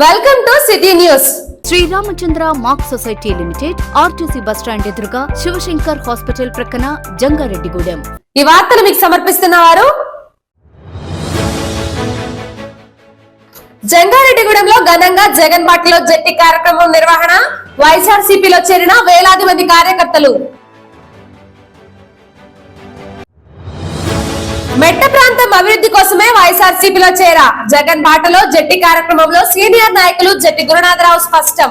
Welcome to city news. Sriramachandra mark society limited, RTC bus stand ఎదురుగా, Shivashankar hospital ప్రక్కన, జంగారెడ్డిగూడెం. ఈ వార్తలు మీకు సమర్పిస్తున్నవారు జంగారెడ్డిగూడెంలో ఘనంగా జగన్ బాటలో జట్టి కార్యక్రమం నిర్వహణ. వైఎస్ఆర్సీపీలో చేరిన వేలాది మంది కార్యకర్తలు. మెట్ట ప్రాంతం అభివృద్ధి కోసమే వైఎస్ఆర్సీపీలో చేరా. జగన్ బాటలో జట్టి కార్యక్రమంలో సీనియర్ నాయకులు జట్టి గురునాథరావు స్పష్టం.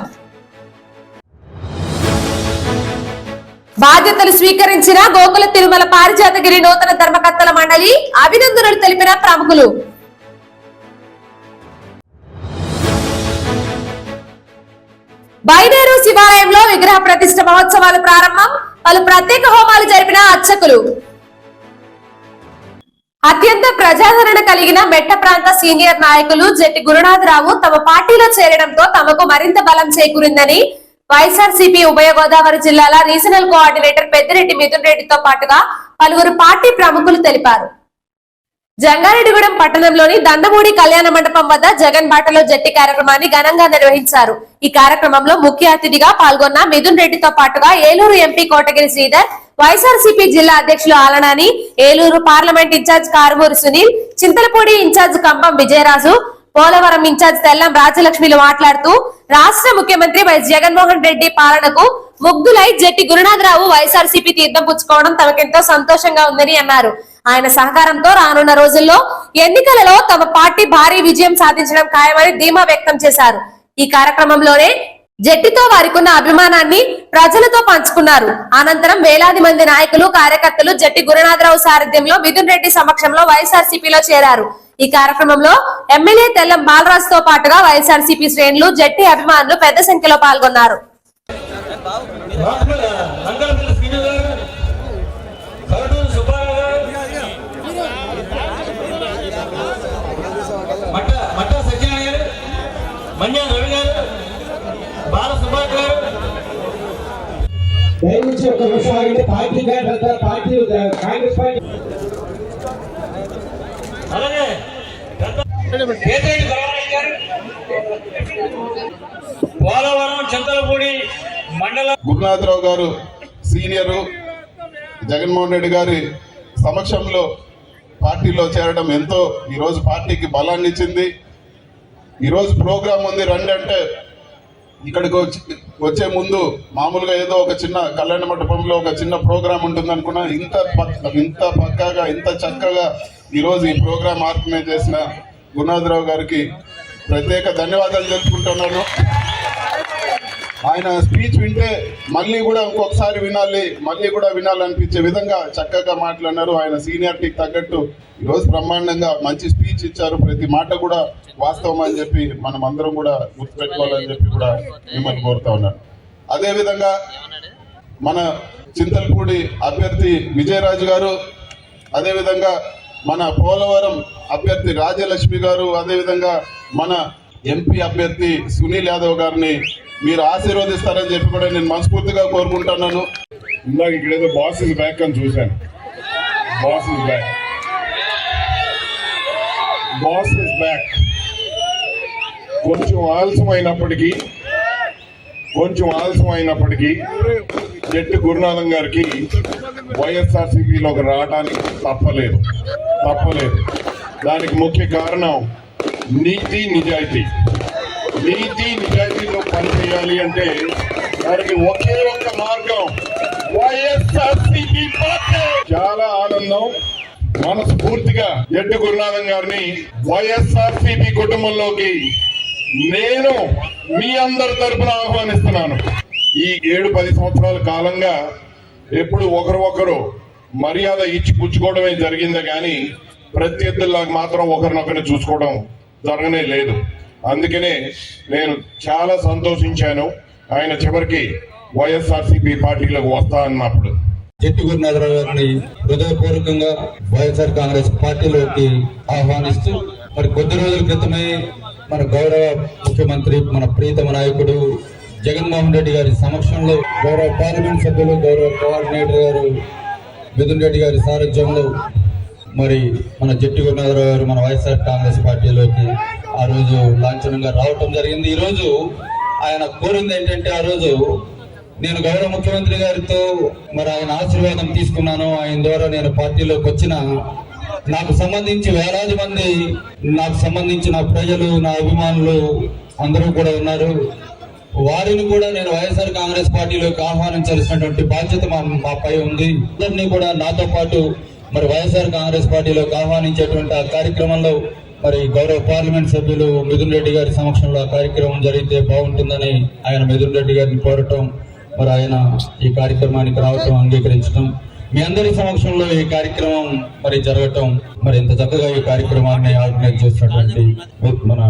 బాధ్యతలు స్వీకరించిన గోకుల తిరుమల పారిజాతగిరి నూతన ధర్మకర్తల మండలి అభినందనలు తెలిపిన ప్రముఖులు. బైనేరు శివాలయంలో విగ్రహ ప్రతిష్ఠ మహోత్సవాలు ప్రారంభం. పలు ప్రత్యేక హోమాలు జరిపిన అర్చకులు. అత్యంత ప్రజాదరణ కలిగిన మెట్ట ప్రాంత సీనియర్ నాయకులు జట్టి గురునాథరావు తమ పార్టీలో చేరడంతో తమకు మరింత బలం చేకూరిందని వైఎస్ఆర్సీపీ ఉభయ గోదావరి జిల్లాల రీజనల్ కోఆర్డినేటర్ పెద్దిరెడ్డి మిథున్ రెడ్డితో పాటుగా పలువురు పార్టీ ప్రముఖులు తెలిపారు. జంగారెడ్డిగూడెం పట్టణంలోని దండమూడి కళ్యాణ మండపం వద్ద జగన్ బాటలో జట్టి కార్యక్రమాన్ని ఘనంగా నిర్వహించారు. ఈ కార్యక్రమంలో ముఖ్య అతిథిగా పాల్గొన్న మిథున్ రెడ్డితో పాటుగా ఏలూరు ఎంపీ కోటగిరి శ్రీధర్, వైఎస్ఆర్సీపీ జిల్లా అధ్యక్షులు Allanani, Eluru parliament incharge Karumuri Sunil, Chintalapudi incharge Kambam Vijayaraju, Polavaram incharge Tellam రాజలక్ష్మిలు మాట్లాడుతూ రాష్ట్ర ముఖ్యమంత్రి వైఎస్ జగన్మోహన్ రెడ్డి పాలనకు ముగ్ధులై జట్టి గురునాథరావు వైఎస్ఆర్సీపీ తీర్థం పుచ్చుకోవడం తమకెంతో సంతోషంగా ఉందని అన్నారు. ఆయన సహకారంతో రానున్న రోజుల్లో ఎన్నికలలో తమ పార్టీ భారీ విజయం సాధించడం ఖాయమని ధీమా వ్యక్తం చేశారు. ఈ కార్యక్రమంలోనే జట్టితో వారికున్న అభిమానాన్ని ప్రజలతో పంచుకున్నారు. అనంతరం వేలాది మంది నాయకులు, కార్యకర్తలు జట్టి గురునాథరావు సారథ్యంలో మిథున్ రెడ్డి సమక్షంలో వైఎస్ఆర్సీపీలో చేరారు. ఈ కార్యక్రమంలో ఎమ్మెల్యే తెల్లం బాలరాజ్ తో పాటుగా వైఎస్ఆర్సీపీ శ్రేణులు, జట్టి అభిమానులు పెద్ద సంఖ్యలో పాల్గొన్నారు. దయచేసి ఒక నిమిషం ఆగండి. పార్టీ కాంగ్రెస్ పార్టీ పోలవరం చింతలపూడి మండలం గురునాథరావు గారు సీనియరు జగన్మోహన్ రెడ్డి గారి సమక్షంలో పార్టీలో చేరడం ఎంతో ఈరోజు పార్టీకి బలాన్ని ఇచ్చింది. ఈరోజు ప్రోగ్రాం ఉంది రండి అంటే ఇక్కడికి వచ్చే ముందు మామూలుగా ఏదో ఒక చిన్న కళ్యాణ మండపంలో ఒక చిన్న ప్రోగ్రాం ఉంటుంది అనుకున్నా. ఇంత పక్కాగా ఇంత చక్కగా ఈరోజు ఈ ప్రోగ్రాం ఆర్గనైజ్ చేసిన గురునాథరావు గారికి ప్రత్యేక ధన్యవాదాలు తెలుపుకుంటున్నాను. ఆయన స్పీచ్ వింటే మళ్ళీ కూడా ఇంకొకసారి వినాలనిపించే విధంగా చక్కగా మాట్లాడినారు. ఆయన సీనియారిటీకి తగ్గట్టు ఈరోజు బ్రహ్మాండంగా మంచి స్పీచ్ ఇచ్చారు. ప్రతి మాట కూడా వాస్తవం అని చెప్పి మనం అందరం కూడా గుర్తుపెట్టుకోవాలని చెప్పి కూడా మిమ్మల్ని కోరుతా ఉన్నాను. అదేవిధంగా మన చింతలపూడి అభ్యర్థి విజయరాజు గారు, అదేవిధంగా మన పోలవరం అభ్యర్థి రాజలక్ష్మి గారు, అదేవిధంగా మన ఎంపీ అభ్యర్థి సునీల్ యాదవ్ గారిని మీరు ఆశీర్వదిస్తారని చెప్పి కూడా నేను మనస్ఫూర్తిగా కోరుకుంటున్నాను. ఇందాక ఇక్కడేదో బాస్ ఇస్ బ్యాక్ అని చూశాను. Boss is back. కొంచెం ఆలస్యమైనప్పటికీ జట్టి గురునాథం గారికి వైఎస్ఆర్సీపీలోకి రావడానికి తప్పలేదు. దానికి ముఖ్య కారణం నీతి నిజాయితీలో పనిచేయాలి అంటే దానికి ఒకే ఒక్క మార్గం వైఎస్ఆర్సీపీ పార్టీ. చాలా ఆనందం. మనస్ఫూర్తిగా జట్టి గురునాథం గారిని వైఎస్ఆర్సీపీ కుటుంబంలోకి నేను మీ అందరి తరపున ఆహ్వానిస్తున్నాను. ఈ 7-10 సంవత్సరాల కాలంగా ఎప్పుడు ఒకరు మర్యాద ఇచ్చి పుచ్చుకోవడమే జరిగిందే కానీ ప్రత్యర్థుల్లాగా మాత్రం ఒకరినొకరిని చూసుకోవడం జరగనే లేదు. అందుకనే నేను చాలా సంతోషించాను ఆయన చివరికి వైఎస్ఆర్సీపీ పార్టీలోకి వస్తా అన్నప్పుడు. జట్టి గురునాథరావు గారిని హృదయపూర్వకంగా వైఎస్ఆర్ కాంగ్రెస్ పార్టీలోకి ఆహ్వానిస్తూ మరి కొద్ది రోజుల క్రితమే మన గౌరవ ముఖ్యమంత్రి, మన ప్రీతమ నాయకుడు జగన్మోహన్ రెడ్డి గారి సమక్షంలో గౌరవ పార్లమెంట్ సభ్యులు, గౌరవ కోఆర్డినేటర్ గారు మిథున్ రెడ్డి గారి సారథ్యంలో మరి మన జట్టి గురునాథరావు గారు మన వైఎస్ఆర్ కాంగ్రెస్ పార్టీలోకి ఆ రోజు లాంఛనంగా రావటం జరిగింది. ఈ రోజు ఆయన కోరింది ఏంటంటే, ఆ రోజు నేను గౌరవ ముఖ్యమంత్రి గారితో మరి ఆయన ఆశీర్వాదం తీసుకున్నాను. ఆయన ద్వారా నేను పార్టీలోకి వచ్చిన నాకు సంబంధించి వేలాది మంది, నాకు సంబంధించిన ప్రజలు, నా అభిమానులు అందరూ కూడా ఉన్నారు. వారిని కూడా నేను వైఎస్ఆర్ కాంగ్రెస్ పార్టీలోకి ఆహ్వానించాల్సినటువంటి బాధ్యత మాపై ఉంది. అందరినీ కూడా నాతో పాటు మరి వైఎస్ఆర్ కాంగ్రెస్ పార్టీలోకి ఆహ్వానించేటువంటి ఆ కార్యక్రమంలో మరి గౌరవ పార్లమెంట్ సభ్యులు మిథున్ రెడ్డి గారి సమక్షంలో ఆ కార్యక్రమం జరిగితే బాగుంటుందని ఆయన మిథున్ రెడ్డి గారిని కోరటం, మరి ఆయన ఈ కార్యక్రమానికి రావటం, అంగీకరించడం, మీ అందరి సమక్షంలో ఈ కార్యక్రమం మరి జరగటం, మరి ఇంత చక్కగా ఈ కార్యక్రమాన్ని ఆర్గనైజ్ చేసినటువంటి మన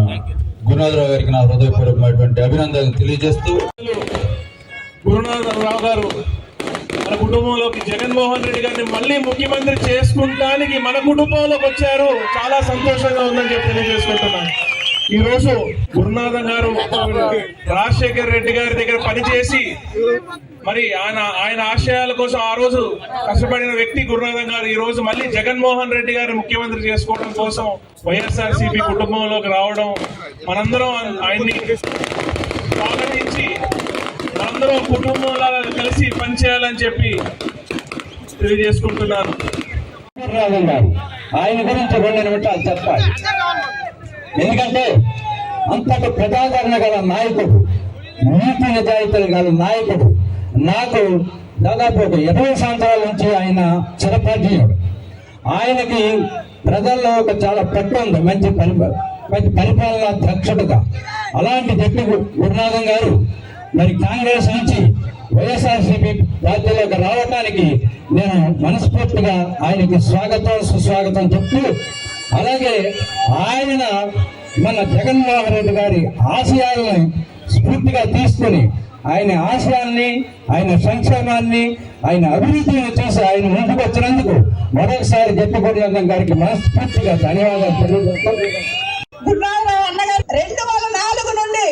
గురునాథరావు గారికి నా హృదయపూర్వకమైనటువంటి అభినందనలు తెలియజేస్తూ, గురునాథరావు గారు మన కుటుంబంలోకి జగన్మోహన్ రెడ్డి గారిని మళ్ళీ ముఖ్యమంత్రి చేసుకుంటానికి మన కుటుంబంలోకి వచ్చారు. చాలా సంతోషంగా ఉందని చెప్పి తెలియజేసుకుంటున్నాను. ఈ రోజు గురునాథం గారు రాజశేఖర్ రెడ్డి గారి దగ్గర పనిచేసి మరి ఆయన ఆశయాల కోసం ఆ రోజు కష్టపడిన వ్యక్తి గురునాథం గారు ఈ రోజు మళ్ళీ జగన్మోహన్ రెడ్డి గారిని ముఖ్యమంత్రి చేసుకోవడం కోసం వైఎస్ఆర్సీపీ కుటుంబంలోకి రావడం, మనందరం ఆయన్ని స్వాగతించి మనందరం కుటుంబంలో కలిసి పనిచేయాలని చెప్పి తెలియజేసుకుంటున్నాను. ఆయన గురించి 2 నిమిషాలు చెప్పాలి. ఎందుకంటే అంతటి ప్రజాదరణ గల నాయకుడు, నీతి నిజాయితీలు గల నాయకుడు. నాకు దాదాపు ఒక 20 సంవత్సరాల నుంచి ఆయన చిరపరిచయుడు. ఆయనకి ప్రజల్లో ఒక చాలా పట్టు ఉంది, మంచి పరిపాలనా దక్షతగా. అలాంటి జట్టి గురునాథం గారు మరి కాంగ్రెస్ నుంచి వైఎస్ఆర్సీపీ పార్టీలోకి రావడానికి నేను మనస్ఫూర్తిగా ఆయనకి స్వాగతం సుస్వాగతం చెప్తూ, అలాగే ఆయన మన జగన్మోహన్ రెడ్డి గారి ఆశయాలను స్ఫూర్తిగా తీసుకుని ఆయన ఆశయాల్ని, ఆయన సంక్షేమాన్ని, ఆయన అభివృద్ధిని చూసి ఆయన ముందుకు వచ్చినందుకు మరొకసారి జట్టి గురునాథం గారికి మనస్ఫూర్తిగా ధన్యవాదాలు తెలియజేస్తున్నాను. గురునాథరావు అన్నగారు 2004 నుండి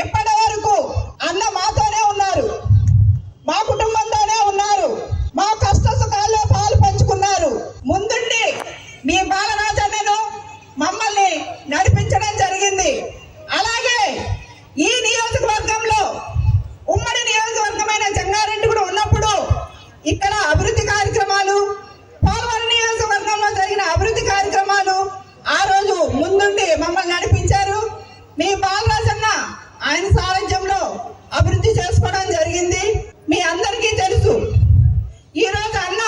ఇప్పటి వరకు అన్న మాతోనే ఉన్నారు, మా కుటుంబంతోనే ఉన్నారు, మా కష్ట సుఖాల్లో పాలు పంచుకున్నారు. ముందుండి మీ బాలరాజన్నను మమ్మల్ని నడిపించడం జరిగింది. అలాగే ఈ నియోజకవర్గంలో ఉమ్మడి నియోజకవర్గమైన జంగారెడ్డి కూడా ఉన్నప్పుడు ఇక్కడ అభివృద్ధి కార్యక్రమాలు, పోలవరం నియోజకవర్గంలో జరిగిన అభివృద్ధి కార్యక్రమాలు ఆ రోజు ముందుండి మమ్మల్ని నడిపించారు. మీ బాలరాజన్న ఆయన సారథ్యంలో అభివృద్ధి చేసుకోవడం జరిగింది. మీ అందరికీ తెలుసు. ఈ రోజు అన్న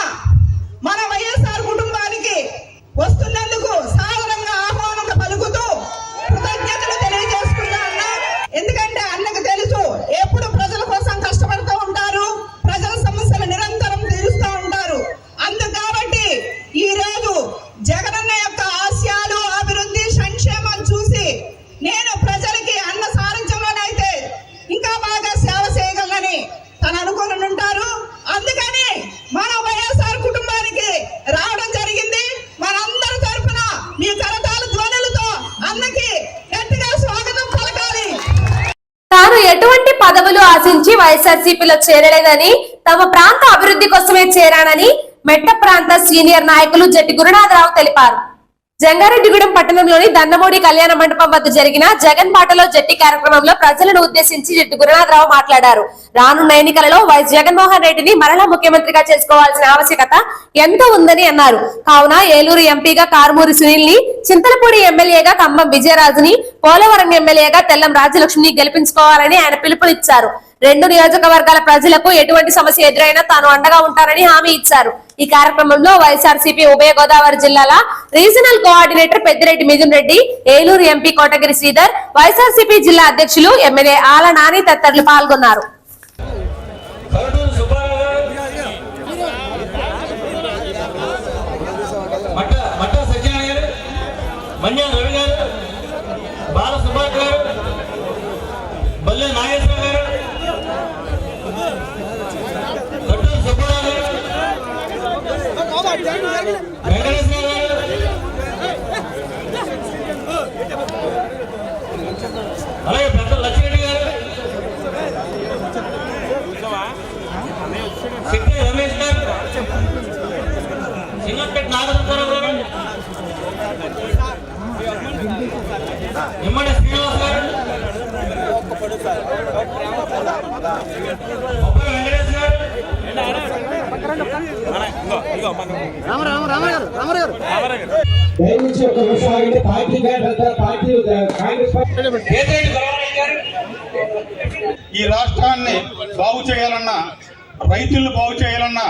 మన వైఎస్ఆర్ కుటుంబానికి వస్తున్నందుకు సాధారణంగా ఆహ్వానం పలుకుతూ కృతజ్ఞతలు తెలియజేసుకున్నా అన్న. ఎందుకంటే అన్నకు తెలుసు ఎప్పుడు ప్రజల కోసం కష్టపడుతూ ఉంటారు, ప్రజల సమస్యలు నిరంతరం తీరుస్తూ ఉంటారు. అందుకు కాబట్టి ఈ రోజు జగనన్న యొక్క ఆశయాలు, అభివృద్ధి, సంక్షేమం చూసి నేను ప్రజలకి అన్న సారథ్యంలోనైతే ఇంకా బాగా సేవ చేయగలనని తను అనుకుని ఉంటారు. అందుకని మన వైఎస్ఆర్ కుటుంబానికి రావడం జరిగింది. మనందరి తరఫున మీ కరతాళ ధ్వనులతో అన్నకి గట్టిగా స్వాగతం పలకాలి. తాను ఎటువంటి పదవులు ఆశించి వైఎస్ఆర్సీపీలో చేరలేదని, తమ ప్రాంత అభివృద్ధి కోసమే చేరానని మెట్ట ప్రాంత సీనియర్ నాయకులు జట్టి గురునాథరావు తెలిపారు. జంగారెడ్డిగూడెం పట్టణంలోని దండమూడి కళ్యాణ మండపం వద్ద జరిగిన జగన్ బాటలో జట్టి కార్యక్రమంలో ప్రజలను ఉద్దేశించి జట్టి గురునాథరావు మాట్లాడారు. రానున్న ఎన్నికలలో వైఎస్ జగన్మోహన్ రెడ్డిని మరలా ముఖ్యమంత్రిగా చేసుకోవాల్సిన ఆవశ్యకత ఎంతో ఉందని అన్నారు. కావున ఏలూరు ఎంపీగా కారుమూరి సునీల్ ని, చింతలపూడి ఎమ్మెల్యేగా ఖమ్మం విజయరాజుని, పోలవరం ఎమ్మెల్యేగా తెల్లం రాజలక్ష్మిని గెలిపించుకోవాలని ఆయన పిలుపునిచ్చారు. 2 నియోజకవర్గాల ప్రజలకు ఎటువంటి సమస్య ఎదురైనా తాను అండగా ఉంటానని హామీ ఇచ్చారు. ఈ కార్యక్రమంలో వైఎస్ఆర్సీపీ ఉభయ గోదావరి జిల్లాల regional coordinator Peddireddy Mithun Reddy, Eluru MP Kotagiri Sridhar, YSRCP జిల్లా అధ్యక్షులు ఎమ్మెల్యే ఆల నాని తదితరులు పాల్గొన్నారు. అలాగే పెద్ద లక్ష్మిరెడ్డి గారు, సిద్ధి రమేష్ గారు, సింగంపేట నాగరాజు నిమ్మడి శ్రీనివాస్ గారు, బొప్ప వెంకటేష్ గారు, దయచేసి ఒక నిమిషం ఆగితే పార్టీ కాంగ్రెస్ కేతిరెడ్డి గౌరవ్ గారు, ఈ రాష్ట్రాన్ని బాగు చేయాలన్నా, రైతులను బాగు చేయాలన్నా,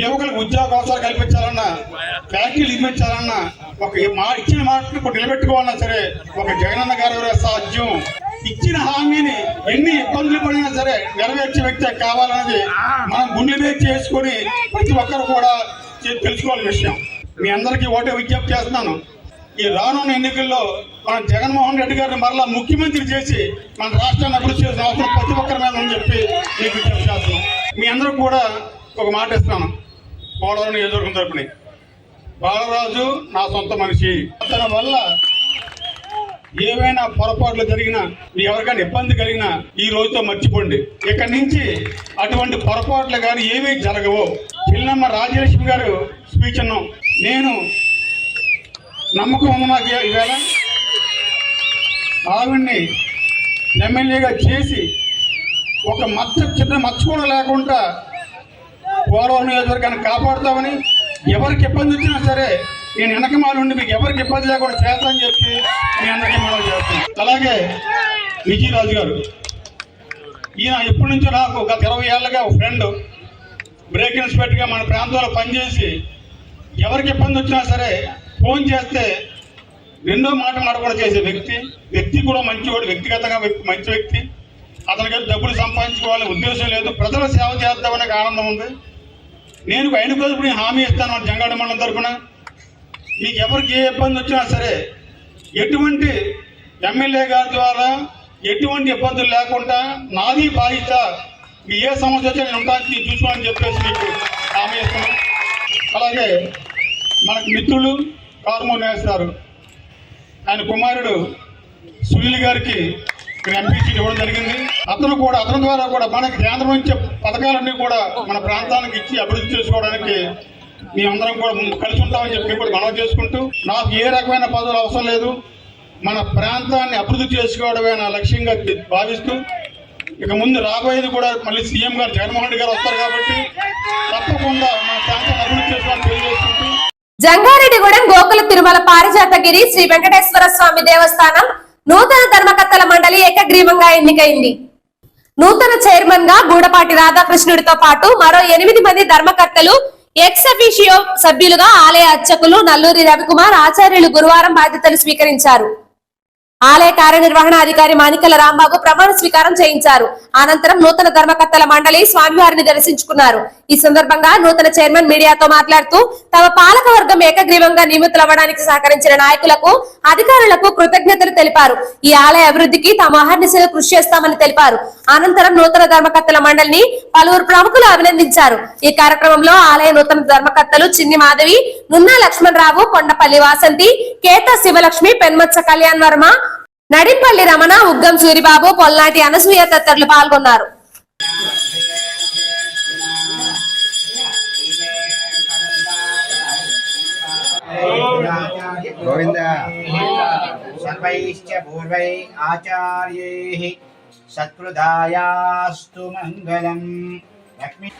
యువకులకు ఉద్యోగావకాశాలు కల్పించాలన్నా, ఫ్యాక్టరీలు నిర్మించాలన్నా, ఒక ఇచ్చిన మాటను నిలబెట్టుకోవాలన్నా సరే ఒక జగనన్న గారి సాధ్యం. ఇచ్చిన హామీని ఎన్ని ఇబ్బందులు పడినా సరే నెరవేర్చే వ్యక్తి కావాలన్నది మనం గుండె చేసుకుని ప్రతి ఒక్కరు కూడా తెలుసుకోవాల్సిన విషయం. మీ అందరికీ ఓటే విజ్ఞప్తి చేస్తున్నాను. ఈ రానున్న ఎన్నికల్లో మన జగన్మోహన్ రెడ్డి గారిని మరలా ముఖ్యమంత్రి చేసి మన రాష్ట్రాన్ని అభివృద్ధి చేసిన అవసరం ప్రతి ఒక్కరి మీద అని చెప్పి మీకు విజ్ఞప్తి చేస్తున్నాం. మీ అందరూ కూడా ఒక మాట ఇస్తాను. పోలవరం నియోజకవర్గం తరపున బాలరాజు నా సొంత మనిషి. తన వల్ల ఏవైనా పొరపాట్లు జరిగినా, ఎవరికైనా ఇబ్బంది కలిగినా ఈ రోజుతో మర్చిపోండి. ఇక్కడి నుంచి అటువంటి పొరపాట్లు కానీ ఏమీ జరగవు. పిల్లమ్మ రాజలక్ష్మి గారు స్పీచ్ అన్నాం. నేను నమ్మకం ఉంది నాకు ఈవేళ ఆవిడ్ని ఎమ్మెల్యేగా చేసి ఒక చిన్న మచ్చ కూడా లేకుండా పోలవరం నియోజకవర్గాన్ని కాపాడుతామని, ఎవరికి ఇబ్బంది వచ్చినా సరే నేను వెనకమాల ఉండి మీకు ఎవరికి ఇబ్బంది లేకుండా చేస్తానని చెప్పి మీ అందరికీ మనం చేస్తాను. అలాగే విజయరాజు గారు, ఈయన ఎప్పటి నుంచో నాకు గత 20 ఏళ్ళగా ఒక ఫ్రెండ్, బ్రేక్ ఇన్స్పెక్టర్గా మన ప్రాంతంలో పనిచేసి ఎవరికి ఇబ్బంది వచ్చినా సరే ఫోన్ చేస్తే రెండో మాట మాట్లాడ చేసే వ్యక్తి కూడా మంచివాడు, వ్యక్తిగతంగా మంచి వ్యక్తి. అతనికి డబ్బులు సంపాదించుకోవాలని ఉద్దేశం లేదు, ప్రజల సేవ చేద్దామనే ఆనందం ఉంది. నేను ఆయన కోసం హామీ ఇస్తాను జంగాడ మండలం తరఫున. మీకు ఎవరికి ఏ ఇబ్బంది వచ్చినా సరే ఎటువంటి ఎమ్మెల్యే గారి ద్వారా ఎటువంటి ఇబ్బందులు లేకుండా నాది బాధ్యత, మీ ఏ సమస్య వచ్చా నేను ఉంటానికి చూసుకోవాలని చెప్పేసి మీకు హామీ ఇస్తున్నాను. అలాగే మనకు మిత్రులు కారుమూరి నేస్తారు, ఆయన కుమారుడు సునీల్ గారికి ఎంపీ సీట్ ఇవ్వడం జరిగింది. అతని ద్వారా కూడా మనకి కేంద్రం నుంచి పథకాలన్నీ కూడా మన ప్రాంతానికి ఇచ్చి అభివృద్ధి చేసుకోవడానికి మేమందరం కూడా కలిసి ఉంటామని చెప్పి కూడా మనవి చేసుకుంటూ, నాకు ఏ రకమైన పదవులు అవసరం లేదు, మన ప్రాంతాన్ని అభివృద్ధి చేసుకోవడమే నా లక్ష్యంగా భావిస్తూ, ఇక ముందు రాబోయేది కూడా మళ్ళీ సీఎం గారు జగన్మోహన్ రెడ్డి గారు వస్తారు కాబట్టి తప్పకుండా మన ప్రాంతాన్ని అభివృద్ధి చేసుకోవాలని తెలియజేసుకుంటూ, జంగారెడ్డిగూడెం గోకుల తిరుమల పారిజాతగిరి శ్రీ వెంకటేశ్వర స్వామి దేవస్థానం నూతన ధర్మకర్తల మండలి ఏకగ్రీవంగా ఎన్నికైంది. నూతన చైర్మన్ గా గూడపాటి రాధాకృష్ణుడితో పాటు మరో 8 మంది ధర్మకర్తలు, ఎక్స్ అఫీషియో సభ్యులుగా ఆలయ అర్చకులు నల్లూరి రవికుమార్ ఆచార్యులు గురువారం బాధ్యతలు స్వీకరించారు. ఆలయ కార్యనిర్వహణాధికారి మాణికల రాంబాబు ప్రమాణ స్వీకారం చేయించారు. అనంతరం నూతన ధర్మకర్తల మండలి స్వామివారిని దర్శించుకున్నారు. ఈ సందర్భంగా నూతన చైర్మన్ మీడియాతో మాట్లాడుతూ తమ పాలక వర్గం ఏకగ్రీవంగా నియమితులవ్వడానికి సహకరించిన నాయకులకు, అధికారులకు కృతజ్ఞతలు తెలిపారు. ఈ ఆలయ అభివృద్ధికి తాము అహర్నిశలు కృషి చేస్తామని తెలిపారు. అనంతరం నూతన ధర్మకర్తల మండలిని పలువురు ప్రముఖులు అభినందించారు. ఈ కార్యక్రమంలో ఆలయ నూతన ధర్మకర్తలు చిన్ని మాధవి, నున్నా లక్ష్మణరావు, కొండపల్లి వాసంతి, కేత శివలక్ష్మి, పెన్మత్స కళ్యాణ్ వర్మ, నడింపల్లి రమణ, ఉగ్గం సూరిబాబు, పొల్నాటి అనసూయ తదితరులు పాల్గొన్నారు. గోవింద సర్వైశ్చ పూర్వై ఆచార్యైః సత్కృతాయాస్తు మంగళం. Lakshmi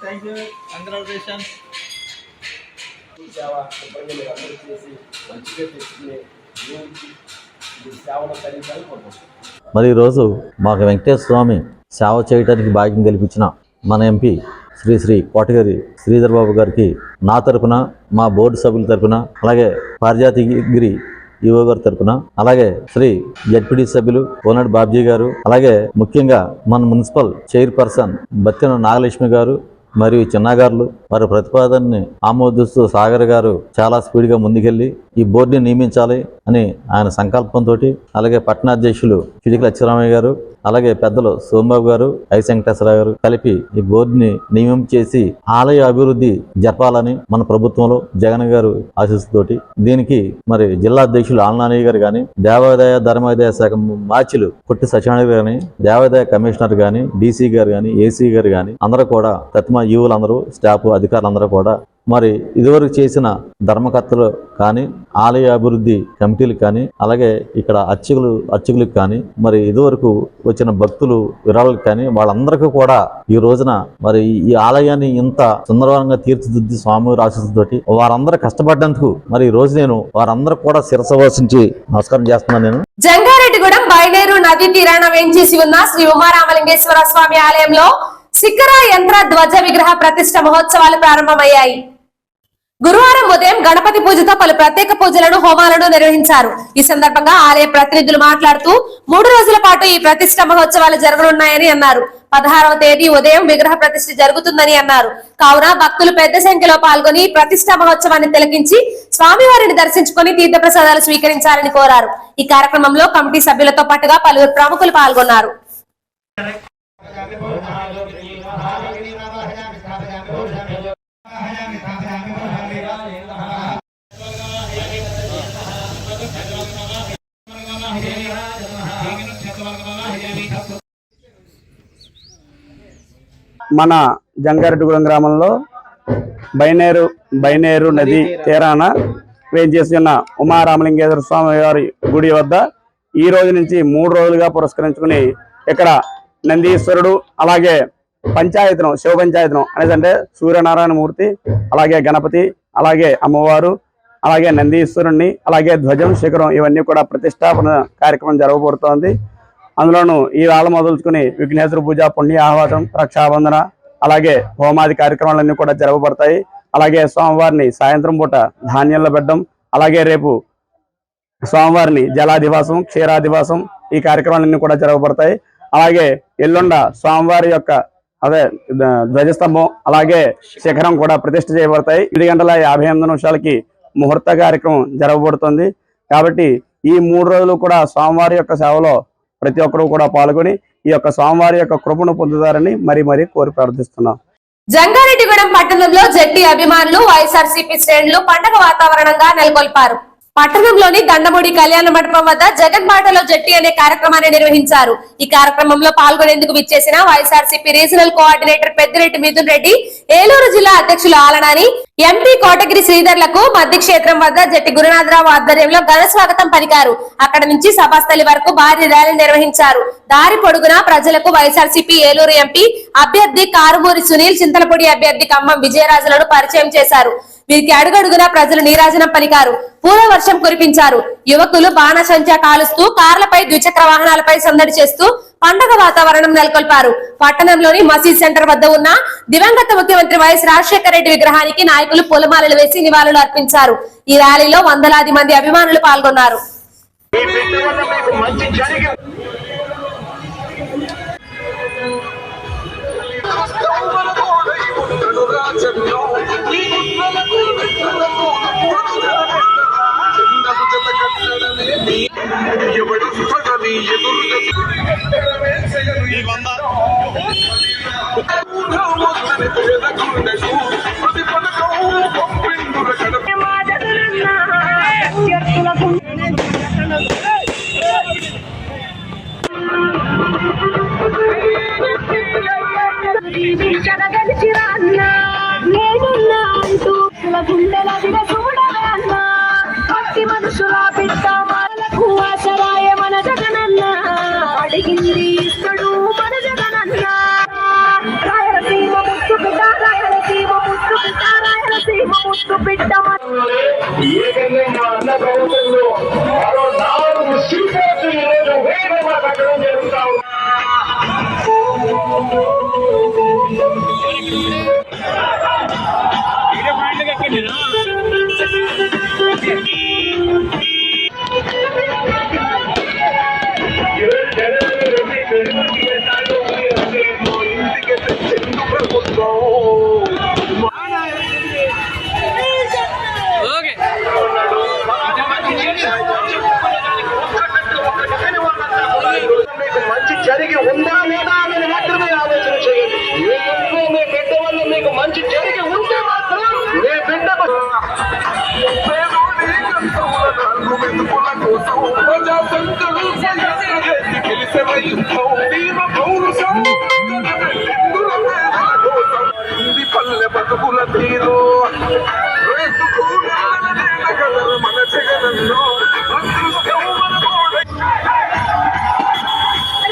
thank you. కంగ్రాచులేషన్స్. మరి ఈరోజు మాకు వెంకటేశ్వర స్వామి సేవ చేయడానికి భాగ్యం కల్పించిన మన ఎంపీ శ్రీ కోటగిరి శ్రీధర్ బాబు గారికి నా తరపున, మా బోర్డు సభ్యుల తరపున, అలాగే పారిజాతగిరి ఈవో గారి తరపున, అలాగే శ్రీ జడ్పీటీ సభ్యులు కోనాడు బాబ్జీ గారు, అలాగే ముఖ్యంగా మన మున్సిపల్ చైర్పర్సన్ బత్తెన నాగలక్ష్మి గారు మరియు చిన్నగారులు వారి ప్రతిపాదనని ఆమోదిస్తూ సాగర్ గారు చాలా స్పీడ్గా ముందుకెళ్లి ఈ బోర్డుని నియమించాలి అని ఆయన సంకల్పంతో, అలాగే పట్టణాధ్యక్షులు చిడికల అచ్చెరామయ్య గారు, అలాగే పెద్దలు సోమబాబు గారు, ఐ వెంకటేశ్వరరావు గారు కలిపి ఈ బోర్డుని నియమం చేసి ఆలయ అభివృద్ధి జరపాలని మన ప్రభుత్వంలో జగన్ గారు ఆశీస్సుతోటి దీనికి మరి జిల్లా అధ్యక్షులు ఆలనానయ్య గారు కానీ, దేవాదాయ ధర్మాదాయ శాఖ మార్చిలు పొట్టి సత్యనారాయణ గారు కానీ, దేవాదాయ కమిషనర్ కానీ, డీసీ గారు కానీ, ఏసీ గారు కానీ అందరూ కూడా తత్మ ఈవులందరూ స్టాఫ్ అధికారులందరూ కూడా మరి ఇదివరకు చేసిన ధర్మకర్తలు కానీ, ఆలయ అభివృద్ధి కమిటీలు కానీ, అలాగే ఇక్కడ అర్చకులకు కానీ, మరి ఇదివరకు వచ్చిన భక్తులు విరాళాలకు కానీ వాళ్ళందరికీ కూడా ఈ రోజున మరి ఈ ఆలయాన్ని ఇంత సుందరంగా తీర్చిదిద్ది స్వామి ఆశీస్సుతోటి వారందరూ కష్టపడ్డందుకు మరి ఈ రోజు నేను వారందరూ కూడా శిరస్సు వహించి నమస్కారం చేస్తున్నాను. నేను జంగారెడ్డిగూడెం బయలేరు నదీ తీరాన వేంచేసి ఉన్న శ్రీ ఉమారామలింగేశ్వర స్వామి ఆలయంలో శిఖర యంత్ర ధ్వజ విగ్రహ ప్రతిష్ఠ మహోత్సవాలు ప్రారంభమయ్యాయి. గురువారం ఉదయం గణపతి పూజతో పలు ప్రత్యేక పూజలను, హోమాలను నిర్వహించారు. ఈ సందర్భంగా ఆలయ ప్రతినిధులు మాట్లాడుతూ 3 రోజుల పాటు ఈ ప్రతిష్ఠ మహోత్సవాలు జరగనున్నాయని అన్నారు. 16వ తేదీ ఉదయం విగ్రహ ప్రతిష్ఠ జరుగుతుందని అన్నారు. కావున భక్తులు పెద్ద సంఖ్యలో పాల్గొని ప్రతిష్ఠ మహోత్సవాన్ని తిలకించి స్వామివారిని దర్శించుకుని తీర్థప్రసాదాలు స్వీకరించాలని కోరారు. ఈ కార్యక్రమంలో కమిటీ సభ్యులతో పాటుగా పలువురు ప్రముఖులు పాల్గొన్నారు. మన జంగారెడ్డిగూడెం గ్రామంలో బైనేరు నది తీరాన వేంచేసి ఉన్న ఉమారామలింగేశ్వర స్వామి వారి గుడి వద్ద ఈ రోజు నుంచి 3 రోజులుగా పురస్కరించుకుని ఇక్కడ నందీశ్వరుడు, అలాగే పంచాయతనం, శివ పంచాయతనం అనేదంటే సూర్యనారాయణ మూర్తి, అలాగే గణపతి, అలాగే అమ్మవారు, అలాగే నందీశ్వరుణ్ణి, అలాగే ధ్వజం, శిఖరం ఇవన్నీ కూడా ప్రతిష్టాపన కార్యక్రమం జరగబోతోంది. అందులోనూ ఈ వేళ మొదలుచుకుని విఘ్నేశ్వర పూజ, పుణ్య ఆహ్వాతం, రక్షాబంధన, అలాగే హోమాది కార్యక్రమాలన్నీ కూడా జరగబడతాయి. అలాగే స్వామివారిని సాయంత్రం పూట ధాన్యంలో పెట్టడం, అలాగే రేపు స్వామివారిని జలాదివాసం, క్షీరాదివాసం ఈ కార్యక్రమాలన్నీ కూడా జరగబడతాయి. అలాగే ఎల్లుండ స్వామివారి యొక్క ధ్వజస్తంభం, అలాగే శిఖరం కూడా ప్రతిష్ఠ చేయబడతాయి. 7:58 ముహూర్త కార్యక్రమం జరగబడుతుంది. కాబట్టి ఈ 3 రోజులు కూడా స్వామివారి యొక్క సేవలో ప్రతి ఒక్కరూ కూడా పాల్గొని ఈ యొక్క స్వామివారి యొక్క కృపను పొందుతారని మరీ కోరి ప్రార్థిస్తున్నాం. జంగారెడ్డిగూడెం పట్టణంలో జెట్టి అభిమానులు, వైఎస్ఆర్సీపీ శ్రేణులు పండగ వాతావరణంగా నెలకొల్పారు. పట్టణంలోని దండముడి కళ్యాణ మండపం వద్ద జగన్ బాటలో జట్టి అనే కార్యక్రమాన్ని నిర్వహించారు. ఈ కార్యక్రమంలో పాల్గొనేందుకు విచ్చేసిన వైఎస్ఆర్సీపీ రీజనల్ కోఆర్డినేటర్ పెద్దిరెడ్డి మిథున్ రెడ్డి, ఏలూరు జిల్లా అధ్యక్షులు ఆలనాని, ఎంపీ కోటగిరి శ్రీధర్లకు మధ్య క్షేత్రం వద్ద జట్టి గురునాథరావు ఆధ్వర్యంలో ఘన స్వాగతం పలికారు. అక్కడ నుంచి సభాస్థలి వరకు భారీ ర్యాలీ నిర్వహించారు. దారి పొడుగునా ప్రజలకు వైఎస్ఆర్సీపీ ఏలూరు ఎంపీ అభ్యర్థి కారుమూరి సునీల్, చింతలపూడి అభ్యర్థి ఖమ్మం విజయరాజులను పరిచయం చేశారు. వీరికి అడుగడుగునా ప్రజలు నీరాజనం పలికారు. పూల వర్షం కురిపించారు. యువకులు బాణసంచా కాలుస్తూ కార్లపై, ద్విచక్ర వాహనాలపై సందడి చేస్తూ పండగ వాతావరణం నెలకొల్పారు. పట్టణంలోని మసీద్ సెంటర్ వద్ద ఉన్న దివంగత ముఖ్యమంత్రి వైఎస్ రాజశేఖర రెడ్డి విగ్రహానికి నాయకులు పూలమాలలు వేసి నివాళులు అర్పించారు. ఈ ర్యాలీలో వందలాది మంది అభిమానులు పాల్గొన్నారు. మనుషుల బిడ్డ మనకు ఆశరాయ మన జగనన్న, అడిగింది ఇస్తడు మన జగనన్న. రాయలసీమ ముత్తు బిడ్డ, రాయలసీమ ముత్తు బిడ్డ, రాయలసీమ ముత్తు బిడ్డ. వారికి ఉంటే మాత్రం ఏ బిడ్డ పల్లె బతుకుల తీరు మన జగనంలో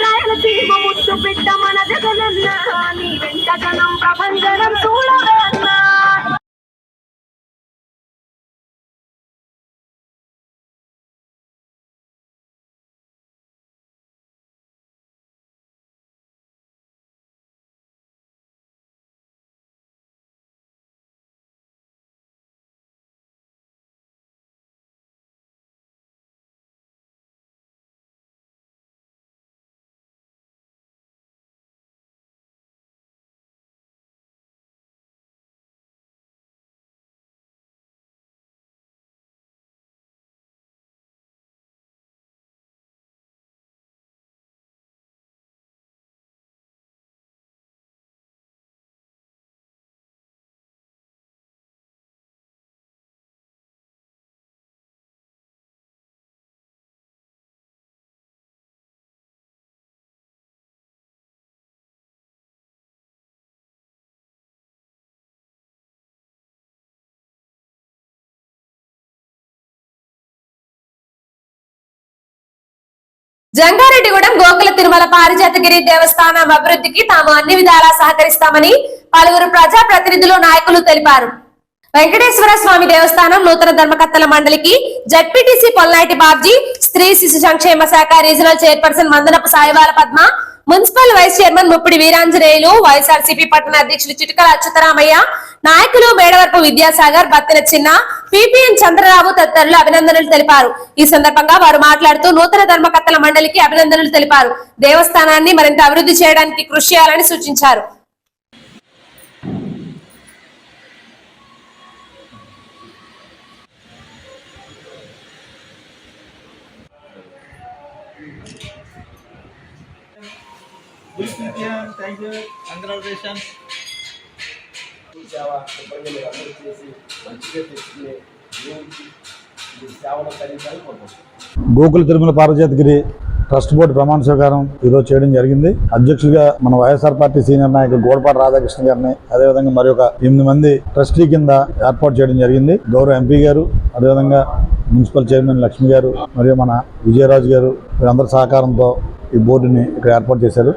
రాయలసీమ ముద్దు బిడ్డ మన జగనన్న నీ వెంట జనం ప్రభంజనం చూడవన్నా. జంగారెడ్డిగూడెం గోకుల తిరుమల పారిజాతగిరి దేవస్థానం అభివృద్ధికి తాము అన్ని విధాలా సహకరిస్తామని పలువురు ప్రజా ప్రతినిధులు నాయకులు తెలిపారు. వెంకటేశ్వర స్వామి దేవస్థానం నూతన ధర్మకర్తల మండలికి జడ్పీటీసీ పొల్నాటి బాబ్జీ, స్త్రీ శిశు సంక్షేమ శాఖ regional chairperson Vandanapu Saiwala Padma, municipal vice chairman Muppidi Veeranjaneyulu, YSRCP పట్టణ అధ్యక్షులు చిటికల అచ్యుతరామయ్య, నాయకులు మేడవరపు విద్యాసాగర్, బత్తిన చిన్న, పిపిఎన్ చంద్రరావు తదితరులు అభినందనలు తెలిపారు. ఈ సందర్భంగా వారు మాట్లాడుతూ నూతన ధర్మకర్తల మండలికి అభినందనలు తెలిపారు. దేవస్థానాన్ని మరింత అభివృద్ధి చేయడానికి కృషి చేయాలని సూచించారు. Thank you. Congratulations. Gokula Tirumala Parijathagiri trust board ప్రమాణ స్వీకారం ఈరోజు చేయడం జరిగింది. అధ్యక్షులుగా మన వైఎస్ఆర్ పార్టీ సీనియర్ నాయకులు గోడపాటి రాధాకృష్ణ గారిని, అదేవిధంగా మరి ఒక 8 మంది ట్రస్టీ కింద ఏర్పాటు చేయడం జరిగింది. గౌరవ ఎంపీ గారు, అదేవిధంగా మున్సిపల్ చైర్మన్ లక్ష్మి గారు మరియు మన విజయరాజు గారు వీరందరి సహకారంతో ఈ బోర్డుని ఇక్కడ ఏర్పాటు చేశారు.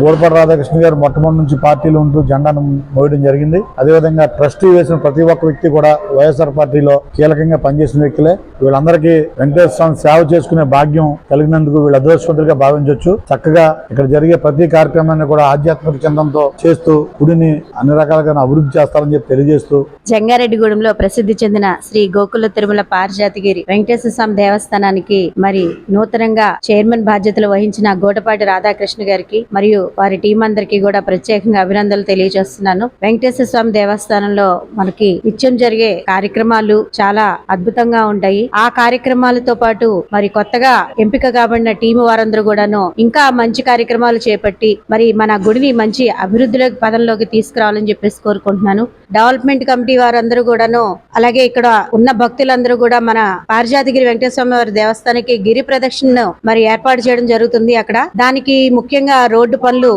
గోడపాటి రాధాకృష్ణ గారు మొట్టమొదటి నుంచి పార్టీలో ఉంటూ జెండాను మోయడం జరిగింది. అదేవిధంగా ట్రస్టీ వేసిన ప్రతి ఒక్క వ్యక్తి కూడా వైఎస్ఆర్ పార్టీలో కీలకంగా పనిచేసిన వ్యక్తులే. వీళ్ళందరికీ వెంకటేశ్వర స్వామి సేవ చేసుకునే భాగ్యం కలిగినందుకు వీళ్ళు అదృష్టవంతులుగా భావించవచ్చు. చక్కగా ఇక్కడ జరిగే ప్రతి కార్యక్రమాన్ని కూడా ఆధ్యాత్మిక చింతనతో చేస్తూ గుడిని అన్ని రకాలుగా అభివృద్ధి చేస్తారని చెప్పి తెలియజేస్తూ, జంగారెడ్డిగూడెంలో ప్రసిద్ధి చెందిన శ్రీ గోకుల తిరుమల పారిజాతగిరి వెంకటేశ్వర స్వామి దేవస్థానానికి మరి నూతనంగా చైర్మన్ బాధ్యతలు వహించిన గోడపాటి రాధాకృష్ణ గారికి మరియు వారి టీం అందరికీ కూడా ప్రత్యేకంగా అభినందనలు తెలియజేస్తున్నాను. వెంకటేశ్వర స్వామి దేవస్థానంలో మనకి నిత్యం జరిగే కార్యక్రమాలు చాలా అద్భుతంగా ఉంటాయి. ఆ కార్యక్రమాలతో పాటు మరి కొత్తగా ఎంపిక కాబడిన టీం వారందరూ కూడాను ఇంకా మంచి కార్యక్రమాలు చేపట్టి మరి మన గుడిని మంచి అభివృద్ధిలో పదంలోకి తీసుకురావాలని చెప్పేసి కోరుకుంటున్నాను. డెవలప్మెంట్ కమిటీ వారందరూ కూడాను, అలాగే ఇక్కడ ఉన్న భక్తులందరూ కూడా మన పారిజాతగిరి వెంకటేశ్వర స్వామి వారి దేవస్థానానికి గిరి ప్రదక్షిణ మరి ఏర్పాటు చేయడం జరుగుతుంది. అక్కడ దానికి ముఖ్యంగా రోడ్డు పనులు